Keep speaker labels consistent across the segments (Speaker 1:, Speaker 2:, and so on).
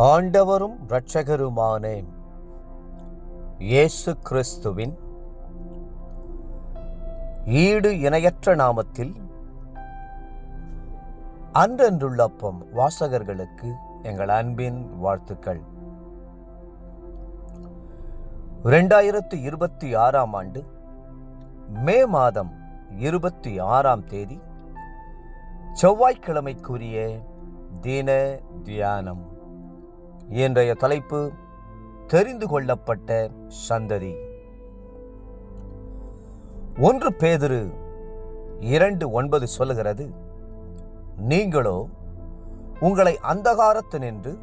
Speaker 1: ஆண்டவரும் இரட்சகருமான இயேசு கிறிஸ்துவின் ஈடு இணையற்ற நாமத்தில் அன்றன்றுள்ளப்பம் வாசகர்களுக்கு எங்கள் அன்பின் வாழ்த்துக்கள். 2026 ஆண்டு மே மாதம் 26 செவ்வாய்க்கிழமைக்குரிய தின தியானம். இன்றைய தலைப்பு தெரிந்து கொள்ளப்பட்ட சந்ததி. 1 பேதுரு 2:9 சொல்லுகிறது, நீங்களோ உங்களை அந்தகாரத்தினின்று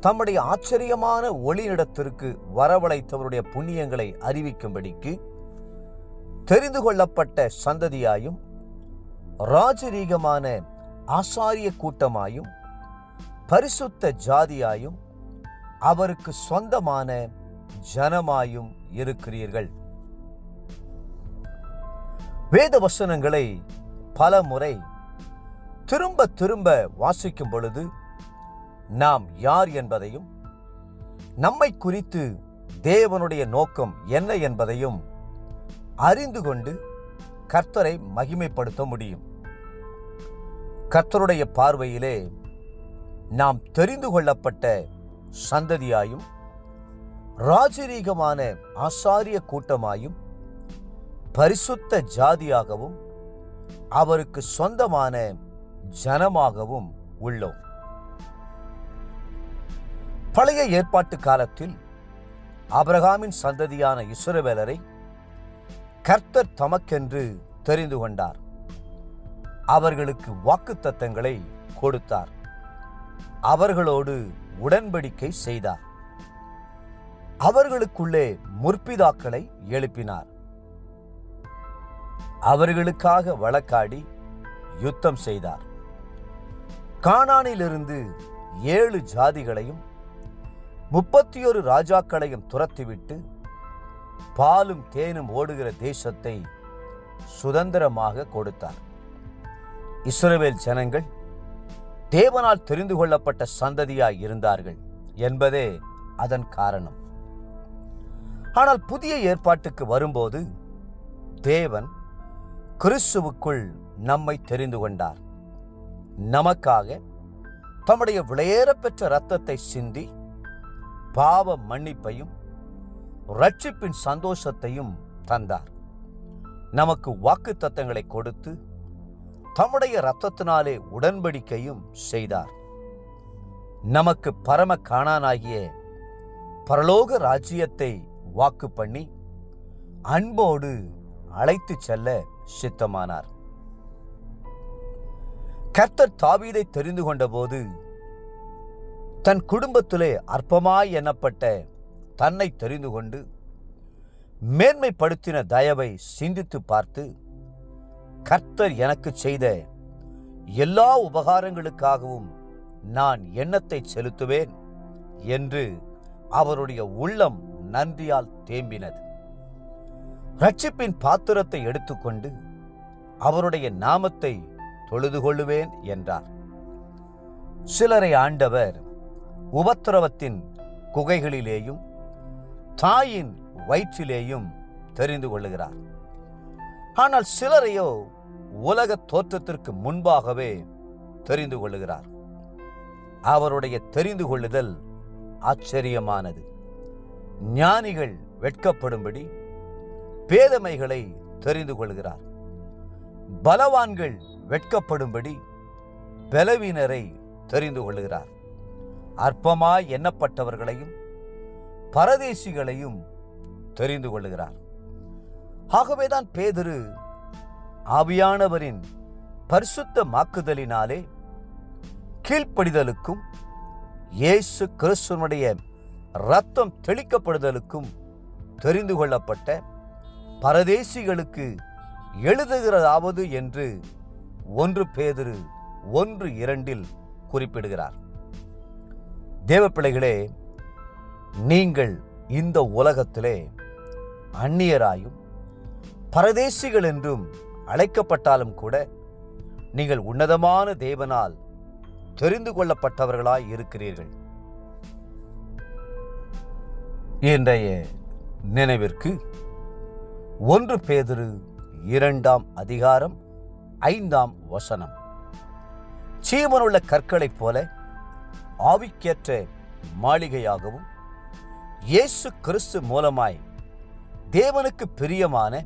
Speaker 1: தம்முடைய ஆச்சரியமான ஒளியிடத்திற்கு வரவழைத்தவருடைய புண்ணியங்களை அறிவிக்கும்படிக்கு தெரிந்து கொள்ளப்பட்ட சந்ததியாயும் ராஜரீகமான ஆசாரிய கூட்டமாயும் பரிசுத்த ஜாதியாயும் அவருக்கு சொந்தமான ஜனமாயும் இருக்கிறீர்கள். வேத வசனங்களை பல முறை திரும்ப திரும்ப வாசிக்கும் பொழுது நாம் யார் என்பதையும் நம்மை குறித்து தேவனுடைய நோக்கம் என்ன என்பதையும் அறிந்து கொண்டு கர்த்தரை மகிமைப்படுத்த முடியும். கர்த்தருடைய பார்வையிலே நாம் தெரிந்து கொள்ளப்பட்ட சந்ததியாயும் ராஜரீகமான ஆசாரிய கூட்டமாயும் பரிசுத்த ஜாதியாகவும் அவருக்கு சொந்தமான ஜனமாகவும் உள்ளோம். பழைய ஏற்பாட்டு காலத்தில் ஆபிரகாமின் சந்ததியான இஸ்ரவேலரை கர்த்தர் தமக்கென்று தெரிந்து கொண்டார். அவர்களுக்கு வாக்குத்தத்தங்களை கொடுத்தார். அவர்களோடு உடன்படிக்கை செய்தார். அவர்களுக்குள்ளே முற்பிதாக்களை எழுப்பினார். அவர்களுக்காக வழக்காடி யுத்தம் செய்தார். கானானிலிருந்து 7 ஜாதிகளையும் 31 ராஜாக்களையும் துரத்திவிட்டு பாலும் தேனும் ஓடுகிற தேசத்தை சுதந்திரமாக கொடுத்தார். இஸ்ரவேல் ஜனங்கள் தேவனால் தெரிந்து கொள்ளப்பட்ட சந்ததியாய் இருந்தார்கள் என்பதே அதன் காரணம். ஆனால் புதிய ஏற்பாட்டுக்கு வரும்போது தேவன் கிறிஸ்துவுக்குள் நம்மை தெரிந்து கொண்டார். நமக்காக தம்முடைய விலையேறப்பெற்ற இரத்தத்தை சிந்தி பாவ மன்னிப்பையும் இரட்சிப்பின் சந்தோஷத்தையும் தந்தார். நமக்கு வாக்குத்தத்தங்களை கொடுத்து தம்முடைய இரத்தத்தினாலே உடன்படிக்கையும் செய்தார். நமக்கு பரம காணானாகிய பரலோக ராஜ்யத்தை வாக்கு பண்ணி அன்போடு அழைத்து செல்ல சித்தமானார். கர்த்தர் தாவீதை தெரிந்து கொண்ட போது தன் குடும்பத்திலே அற்பமாய் எண்ணப்பட்ட தன்னை தெரிந்து கொண்டு மேன்மைப்படுத்தின தயவை சிந்தித்து பார்த்து, கர்த்தர் எனக்கு செய்த எல்லா உபகாரங்களுக்காகவும் நான் எண்ணத்தை செலுத்துவேன் என்று அவருடைய உள்ளம் நன்றியால் தேம்பினது. இரட்சிப்பின் பாத்திரத்தை எடுத்துக்கொண்டு அவருடைய நாமத்தை தொழுது கொள்ளுவேன் என்றார். சிலரை ஆண்டவர் உபத்திரவத்தின் குகைகளிலேயும் தாயின் வயிற்றிலேயும் தெரிந்து கொள்ளுகிறார். ஆனால் சிலரையோ உலக தோற்றத்திற்கு முன்பாகவே தெரிந்து கொள்ளுகிறார். அவருடைய தெரிந்து கொள்ளுதல் ஆச்சரியமானது. ஞானிகள் வெட்கப்படும்படி பேதமைகளை தெரிந்து கொள்கிறார். பலவான்கள் வெட்கப்படும்படி பலவீனரை தெரிந்து கொள்கிறார். அற்பமாய் எண்ணப்பட்டவர்களையும் பரதேசிகளையும் தெரிந்து கொள்கிறார். ஆகவேதான் பேதுரு ஆவியானவரின் பரிசுத்தமாக்குதலினாலே கீழ்ப்படிதலுக்கும் இயேசு கிறிஸ்துவனுடைய இரத்தம் தெளிக்கப்படுதலுக்கும் தெரிந்து கொள்ளப்பட்ட பரதேசிகளுக்கு எழுதுகிறதாவது என்று 1 பேதுரு 1:2 குறிப்பிடுகிறார். தேவப்பிள்ளைகளே, நீங்கள் இந்த உலகத்திலே அந்நியராயும் பரதேசிகள் என்றும் அழைக்கப்பட்டாலும் கூட நீங்கள் உன்னதமான தேவனால் தெரிந்து கொள்ளப்பட்டவர்களாய் இருக்கிறீர்கள். இன்றைய நினைவிற்கு 1 பேதுரு 2ஆம் அதிகாரம் 5ஆம் வசனம். ஜீவனுள்ள கற்களைப் போல ஆவிக்கேற்ற மாளிகையாகவும் இயேசு கிறிஸ்து மூலமாய் தேவனுக்கு பிரியமான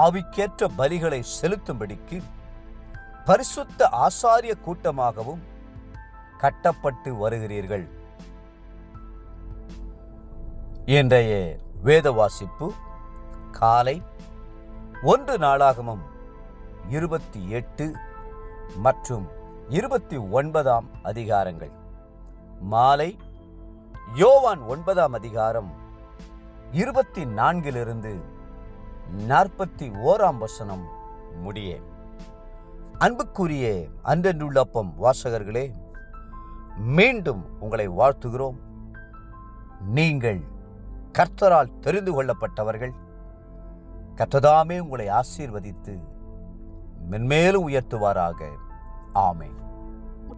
Speaker 1: ஆவிக்கேற்ற பலிகளை செலுத்தும்படிக்கு பரிசுத்த ஆசாரிய கூட்டமாகவும் கட்டப்பட்டு வருகிறீர்கள். இன்றைய வேத வாசிப்பு காலை 1 நாளாகமம் 28 மற்றும் 29ஆம் அதிகாரங்கள். மாலை யோவான் 9ஆம் அதிகாரம் 24 41ஆம் வசனம் முடிய. அன்புக்குரிய அன்றென்றுள்ளப்பம் வாசகர்களே, மீண்டும் உங்களை வாழ்த்துகிறோம். நீங்கள் கர்த்தரால் தெரிந்து கொள்ளப்பட்டவர்கள். கர்த்ததாமே உங்களை ஆசீர்வதித்து மென்மேலும் உயர்த்துவாராக. ஆமென்.